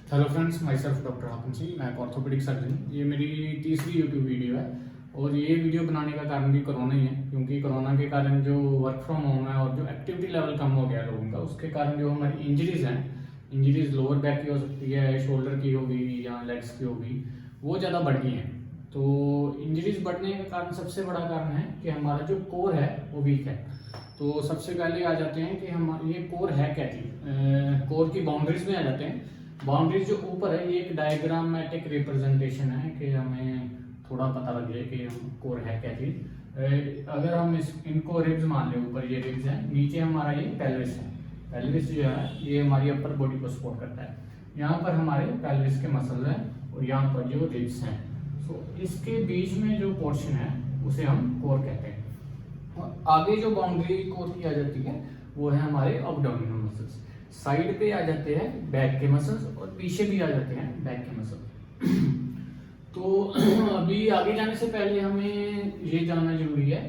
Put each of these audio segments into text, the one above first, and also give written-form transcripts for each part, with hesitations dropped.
Hello friends, my self doctor हाकिम सिंह। मैं एक ऑर्थोपेडिक सर्जन हूँ। ये मेरी तीसरी यूट्यूब वीडियो है और ये वीडियो बनाने का कारण भी कोरोना ही है, क्योंकि कोरोना के कारण जो वर्क फ्रॉम होम है और जो एक्टिविटी लेवल कम हो गया लोगों का, उसके कारण जो हमारी इंजरीज हैं, इंजरीज लोअर बैक की हो सकती है, शोल्डर की होगी या लेग्स की होगी, वो ज़्यादा बढ़ गई हैं। तो इंजरीज बढ़ने का कारण, सबसे बड़ा कारण है कि हमारा जो कोर है वो वीक है। तो सबसे पहले आ जाते हैं कि हम ये कोर है क्या चीज़। कोर की बाउंड्रीज में आ जाते हैं। बाउंड्रीज जो ऊपर है ये एक डायग्रामेटिक रिप्रेजेंटेशन है कि हमें थोड़ा पता लग जाए कि कोर है क्या चीज़। अगर हम इनको रिब्स मान लें, ऊपर ये रिब्स है, नीचे हमारा ये पेल्विस है। पेल्विस जो है ये हमारी अपर बॉडी को सपोर्ट करता है। यहाँ पर हमारे पेल्विस के मसल्स हैं और यहाँ पर जो रिब्स हैं, तो इसके बीच में जो पोर्शन है उसे हम कोर कहते हैं। और आगे जो बाउंड्री कोर की आ जाती है वो है हमारे एब्डोमिनल मसल्स। साइड पे आ जाते हैं बैक के मसल्स और पीछे भी आ जाते हैं बैक के मसल। तो अभी आगे जाने से पहले हमें ये जानना जरूरी है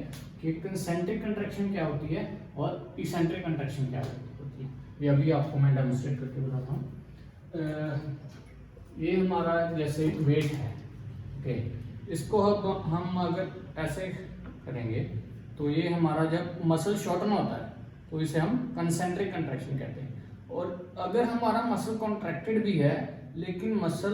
कि कंसेंट्रिक कंट्रैक्शन क्या होती है और इसेंट्रिक कंट्रैक्शन क्या होती है। ये अभी आपको मैं डेमोन्स्ट्रेट करके बताता हूँ। ये हमारा जैसे वेट है, ओके, इसको हम अगर ऐसे करेंगे तो ये हमारा जब मसल शॉर्टन होता है तो इसे हम कंसेंट्रिक कंट्रैक्शन कहते हैं। और अगर हमारा मसल कॉन्ट्रैक्टेड भी है लेकिन मसल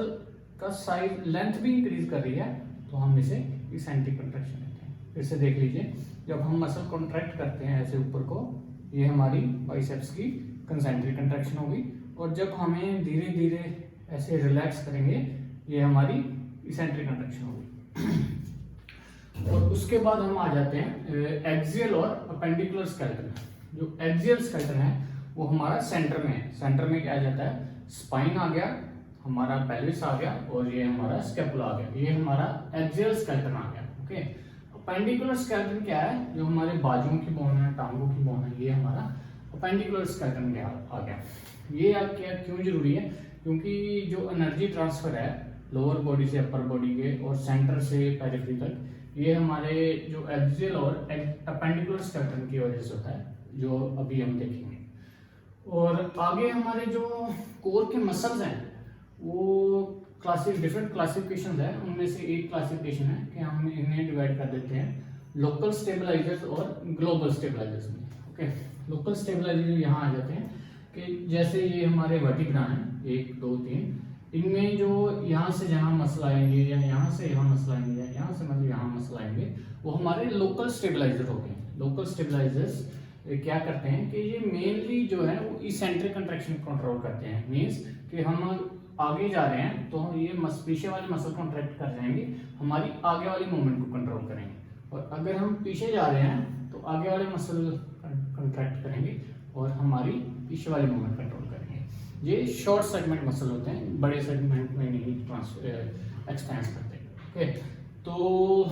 का साइज लेंथ भी इंक्रीज कर रही है तो हम इसे इसेंट्रिक कंट्रैक्शन कहते हैं। फिर से देख लीजिए, जब हम मसल कॉन्ट्रैक्ट करते हैं ऐसे ऊपर को, ये हमारी बाइसेप्स की कंसेंट्रिक कंट्रैक्शन होगी, और जब हमें धीरे धीरे ऐसे रिलैक्स करेंगे ये हमारी इसेंट्रिक कंट्रैक्शन होगी। और उसके बाद हम आ जाते हैं एक्सियल और अपेंडिकुलर स्केलेटन। जो एक्सियल स्केलेटन है वो हमारा सेंटर में है। सेंटर में क्या आ जाता है, स्पाइन आ गया, हमारा पेल्विस आ गया और ये हमारा स्कैपुला आ गया। ये हमारा एक्सियल स्केलेटन आ गया। ओके, अपेंडिकुलर स्केलेटन क्या है, जो हमारे बाजुओं की बोन है, टांगों की बोन है, ये हमारा अपेंडिकुलर स्केलेटन आ गया। ये क्या क्यों जरूरी है, क्योंकि जो एनर्जी ट्रांसफर है लोअर बॉडी से अपर बॉडी के और सेंटर से पेरिफेरी तक, ये हमारे जो एक्सियल और अपेंडिकुलर स्केलेटन की वजह से होता है, जो अभी हम देखेंगे। और आगे हमारे जो कोर के मसल्स हैं वो डिफरेंट क्लासिफिकेशन है। उनमें से एक क्लासिफिकेशन है कि हम इन्हें डिवाइड कर देते हैं लोकल स्टेबलाइजर्स और ग्लोबल स्टेबलाइजर्स में। ओके, लोकल स्टेबलाइजर यहाँ आ जाते हैं कि जैसे ये हमारे वर्टिब्रा हैं 1 2 3, इनमें जो यहाँ से जहाँ मसल आएंगे या यहाँ से यहाँ मसल आएंगे या यहाँ से मतलब यहाँ मसल आएंगे, वो हमारे लोकल स्टेबलाइजर हो गए। लोकल स्टेबलाइजर्स क्या करते हैं कि ये मेनली जो है वो इसेंट्रिक कंट्रैक्शन कंट्रोल करते हैं। मींस कि हम आगे जा रहे हैं तो ये पीछे वाले मसल कॉन्ट्रैक्ट कर जाएंगे, हमारी आगे वाली मूवमेंट को कंट्रोल करेंगे। और अगर हम पीछे जा रहे हैं तो आगे वाले मसल कॉन्ट्रैक्ट करेंगे और हमारी पीछे वाली मूवमेंट कंट्रोल करेंगे। ये शॉर्ट सेगमेंट मसल होते हैं, बड़े सेगमेंट में नहीं एक्सपेंड करते। ओके, तो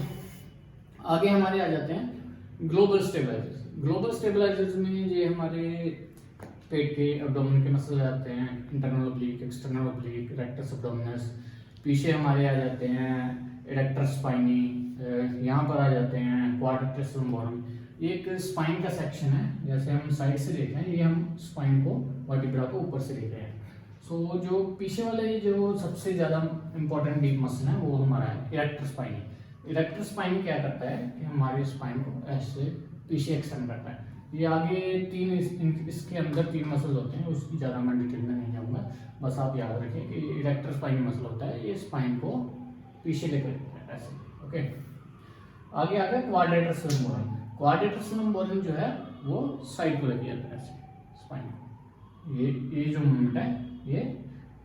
आगे हमारे आ जाते हैं ग्लोबल स्टेबलाइजर्स। ग्लोबल स्टेबलाइजर्स में ये हमारे पेट के एब्डोमेन के मसल आते हैं, internal oblique, external oblique, rectus abdominis. पीछे हमारे आ जाते हैं एडक्टर स्पाइनी, यहाँ पर आ जाते हैं क्वाड्रिसेप्स लंबोरम। ये एक स्पाइन का सेक्शन है, जैसे हम साइड से देख रहे हैं, ये हम स्पाइन को, वर्टिब्रा को ऊपर से देख रहे हैं। सो जो पीछे वाले जो सबसे ज़्यादा इंपॉर्टेंट डीप मसल है वो हमारा है इरेक्टर स्पाइनी। इरेक्टर स्पाइनी क्या करता है कि हमारे स्पाइन को ऐसे पीछे एक्सटेंड करता है। ये आगे इसके अंदर 3 मसल होते हैं, उसकी ज़्यादा मैं डिटेल में नहीं जाऊँगा, बस आप याद रखें कि इरेक्टर स्पाइनी मसल होता है, ये स्पाइन को पीछे लेकर ऐसे। ओके, आगे आ गया क्वाड्रेटस लंबोरम। क्वाड्रेटस लंबोरम जो है वो साइड को लेके जाता है ऐसे स्पाइन। ये जो मूवमेंट है ये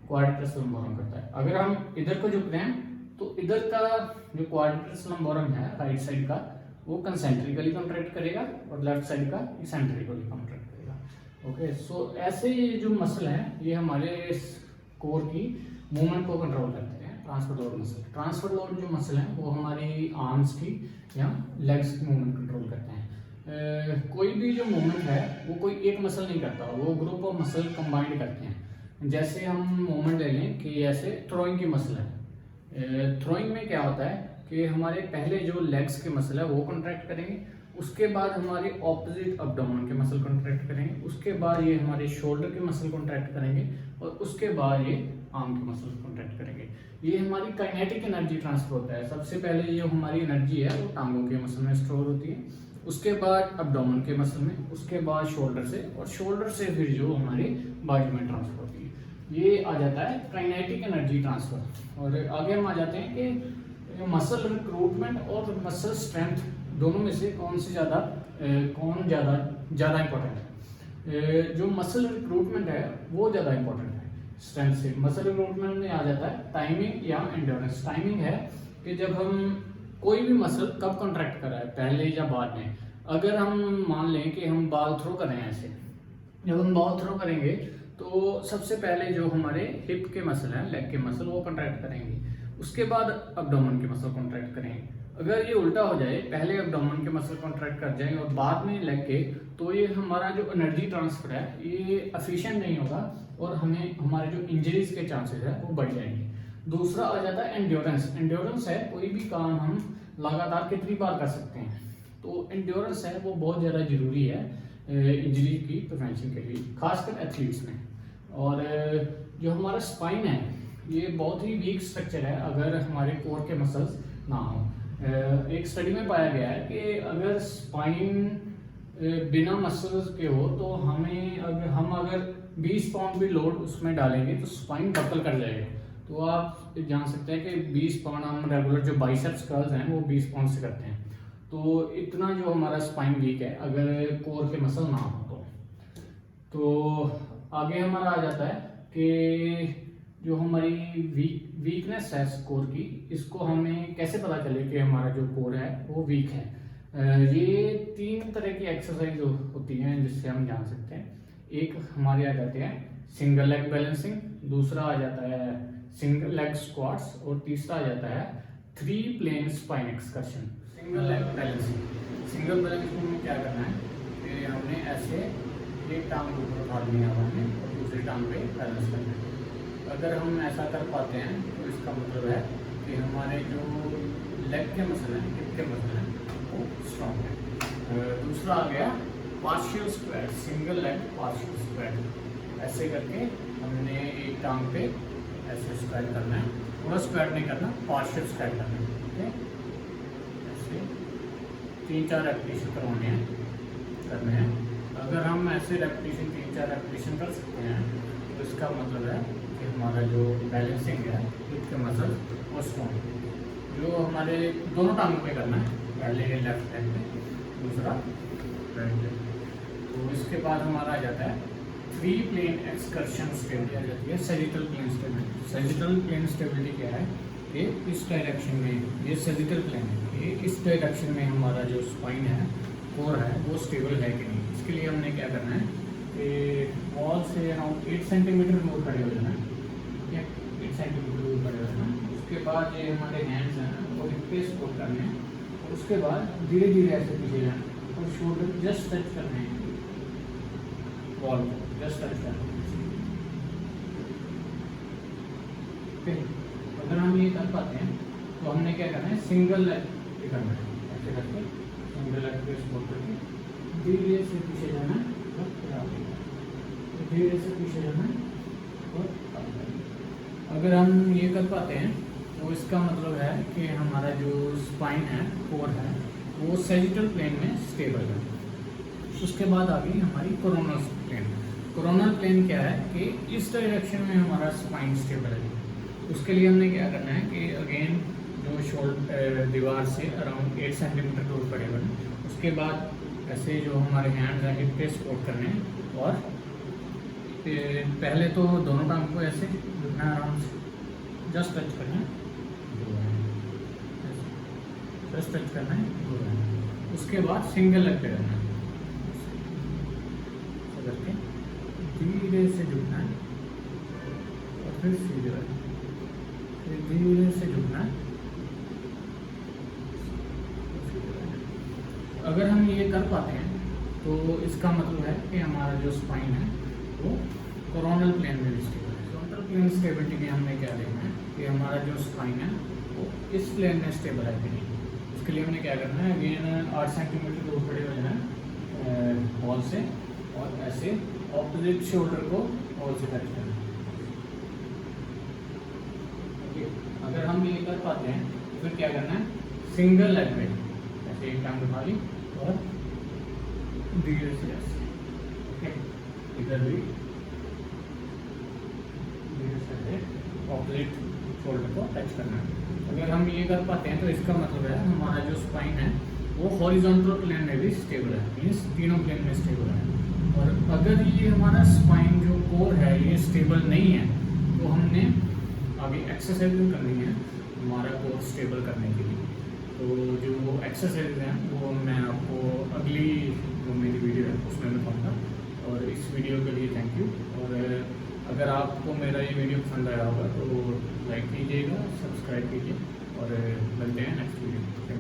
क्वाड्रेटस लंबोरम करता है। अगर हम इधर को झुक रहे हैं तो इधर का जो क्वाड्रेटस लंबोरम है राइट साइड का, वो कंसेंट्रिकली कॉन्ट्रैक्ट करेगा और लेफ्ट साइड का इसेंट्रिकली कॉन्ट्रैक्ट करेगा। ओके, सो ऐसे ये जो मसल हैं ये हमारे कोर की मूवमेंट को कंट्रोल करते हैं। Transfer load muscle, transfer load जो मसल हैं वो हमारी आर्म्स की या लेग्स की मूवमेंट कंट्रोल करते हैं। कोई भी जो मूवमेंट है वो कोई एक मसल नहीं करता, वो ग्रुप ऑफ मसल कंबाइंड करते हैं। जैसे हम मूवमेंट ले लें कि ऐसे थ्रोइंग की मसल है। थ्रोइंग में क्या होता है कि हमारे पहले जो लेग्स के मसल है वो कॉन्ट्रैक्ट करेंगे, उसके बाद हमारे ऑपोजिट अब्डोमेन के मसल कॉन्ट्रैक्ट करेंगे, उसके बाद ये हमारे शोल्डर के मसल कॉन्ट्रैक्ट करेंगे और उसके बाद ये आर्म के मसल्स कॉन्ट्रैक्ट करेंगे। ये हमारी काइनेटिक एनर्जी ट्रांसफर होता है। सबसे पहले ये हमारी एनर्जी है वो टांगों के मसल में स्टोर होती है, उसके बाद अब्डोमेन के मसल में, उसके बाद शोल्डर से, और शोल्डर से फिर जो हमारी बॉडी में ट्रांसफर होती है। ये आ जाता है काइनेटिक एनर्जी ट्रांसफर। और आगे हम आ जाते हैं कि मसल रिक्रूटमेंट और मसल स्ट्रेंथ दोनों में से कौन ज़्यादा इंपॉर्टेंट है। जो मसल रिक्रूटमेंट है वो ज़्यादा इंपॉर्टेंट है स्ट्रेंथ से। मसल रिक्रूटमेंट में आ जाता है टाइमिंग या एंड्योरेंस। टाइमिंग है कि जब हम कोई भी मसल कब कॉन्ट्रैक्ट कर रहा है, पहले या बाद में। अगर हम मान लें कि हम बॉल थ्रो करें ऐसे, जब हम बॉल थ्रो करेंगे तो सबसे पहले जो हमारे हिप के मसल हैं, लेग के मसल, वो कॉन्ट्रैक्ट करेंगे, उसके बाद अब्डोमेन के मसल कॉन्ट्रैक्ट करेंगे। अगर ये उल्टा हो जाए, पहले अब्डोमेन के मसल कॉन्ट्रैक्ट कर जाएंगे और बाद में लेग के, तो ये हमारा जो एनर्जी ट्रांसफर है ये एफिशिएंट नहीं होगा और हमें हमारे जो इंजरीज के चांसेस है वो बढ़ जाएंगे। दूसरा आ जाता है एंड्योरेंस। एंड्योरेंस है कोई भी काम हम लगातार कितनी बार कर सकते हैं, तो एंड्योरेंस है वो बहुत ज़्यादा जरूरी है इंजरी की प्रिवेंशन के लिए, खासकर एथलीट्स में। और जो हमारा स्पाइन है ये बहुत ही वीक स्ट्रक्चर है अगर हमारे कोर के मसल्स ना हो। एक स्टडी में पाया गया है कि अगर स्पाइन बिना मसल्स के हो तो हम अगर 20 पाउंड भी लोड उसमें डालेंगे तो स्पाइन बकल कर जाएगा। तो आप जान सकते हैं कि 20 पाउंड हम रेगुलर जो बाइसेप्स कर्ल्स हैं वो 20 पाउंड से करते हैं। तो इतना जो हमारा स्पाइन वीक है अगर कोर के मसल ना हो तो आगे हमारा आ जाता है कि जो हमारी वीकनेस है कोर की, इसको हमें कैसे पता चले कि हमारा जो कोर है वो वीक है। ये 3 तरह की एक्सरसाइज होती हैं जिससे हम जान सकते हैं। एक हमारे आ जाते हैं सिंगल लेग बैलेंसिंग, दूसरा आ जाता है सिंगल लेग स्क्वाट्स, और तीसरा आ जाता है 3 plane spine excursion. Single leg balancing. Single balancing में क्या करना है कि हमने ऐसे एक टांग ऊपर उठा लिया है हमने और दूसरी टांग पे बैलेंस करना है। अगर हम ऐसा कर पाते हैं तो इसका मतलब है कि हमारे जो लेग के मसल हैं, हिप के मसल हैं, वो स्ट्रॉन्ग है। दूसरा आ गया partial squat, single leg partial squat. ऐसे करके हमने एक टांग पे ऐसे स्क्वाट करना है, पूरा स्क्वाट नहीं करना, पार्शियल स्क्वाट करना है। ठीक है, ऐसे 3-4 रेपिटेशन करने हैं। अगर हम ऐसे रेपिटेशन 3-4 रेपिटेशन कर सकते हैं तो इसका मतलब है कि हमारा जो बैलेंसिंग है हिप के मसल वो स्ट्रॉन्ग है। जो हमारे दोनों टांगों पे करना है, पहले लेफ्ट हैंड पे, दूसरा राइट हैंड। तो इसके बाद हमारा आ जाता है 3 प्लेन एक्सकर्शन स्टेबिलिटी आ जाती है, sagittal plane stability. Sagittal plane stability क्या है कि इस डायरेक्शन में, ये सैजिटल प्लेन है, ये इस डायरेक्शन में हमारा जो स्पाइन है, कोर है, वो स्टेबल है कि नहीं। इसके लिए हमने क्या करना है कि वॉल से अराउंड 8 सेंटीमीटर दूर खड़े हो जाना है। ठीक है, 8 सेंटीमीटर दूर खड़े हो जाना है। उसके बाद ये हमारे हैंड्स हैं वो हिप पे सपोर्ट करने हैं, और उसके बाद धीरे धीरे ऐसे पीछे जाना और शोल्डर जस्ट टच करने हैं, वॉल को जस्ट टच करना है। फिर अगर हम ये कर पाते हैं तो हमने क्या करना है, सिंगल लेग पे करना है। ऐसे करके सिंगल लेग पे सपोर्ट करके धीरे से पीछे जाना है और फिर आगे, धीरे से पीछे जाना है और आगे। अगर हम ये कर पाते हैं तो इसका मतलब है कि हमारा जो स्पाइन है, कोर है, वो सैजिटल प्लेन में स्टेबल है। उसके बाद आ गई हमारी कोरोनल प्लेन। कोरोनल प्लेन क्या है कि इस डायरेक्शन में हमारा स्पाइन स्टेबल है। उसके लिए हमने क्या करना है कि अगेन जो शोल्डर दीवार से अराउंड 8 सेंटीमीटर दूर पड़े हुए हैं। उसके बाद ऐसे जो हमारे हैंड्स हैं हिप पे सपोर्ट करने हैं, और पहले तो दोनों टांग को ऐसे घुटना आराम से जस्ट टच करना है, जस्ट टच करना है। उसके बाद सिंगल लेग पे करना है, करके धीरे से झुकना है और फिर सीधे धीरे से झुकना है। अगर हम ये कर पाते हैं तो इसका मतलब है कि हमारा जो स्पाइन है वो कोरोनल प्लेन में स्टेबल है। कोरोनल प्लेन स्टेबिलिटी में हमने क्या देखना है कि हमारा जो स्पाइन है वो इस प्लेन में स्टेबल है कि नहीं। उसके लिए हमने क्या करना है, अगेन 8 सेंटीमीटर दूर खड़े हो जाना है वॉल से, और ऐसे ऑपोजिट शोल्डर को वॉल से टच करना है। अगर हम ये कर पाते हैं तो फिर क्या करना है, सिंगल लेग में ऐसे एक टांग उठा ली और धीरे से ऐसे, ओके, इधर भी धीरे से ऑपोजिट शोल्डर को टच करना है। अगर हम ये कर पाते हैं तो इसका मतलब है हमारा जो स्पाइन है वो हॉरिजॉन्टल प्लेन में भी स्टेबल है, मीन्स तीनों प्लेन में स्टेबल है। और अगर ये हमारा स्पाइन जो कोर है ये स्टेबल नहीं है तो हमने आगे एक्सरसाइज भी करनी है हमारा कोर स्टेबल करने के लिए। तो जो एक्सरसाइज हैं वो मैं आपको अगली जो मेरी वीडियो है उसमें बताऊँगा। और इस वीडियो के लिए थैंक यू। और अगर आपको मेरा ये वीडियो पसंद आया होगा तो लाइक कीजिएगा, सब्सक्राइब कीजिए और मिलते हैं नेक्स्ट वीडियो।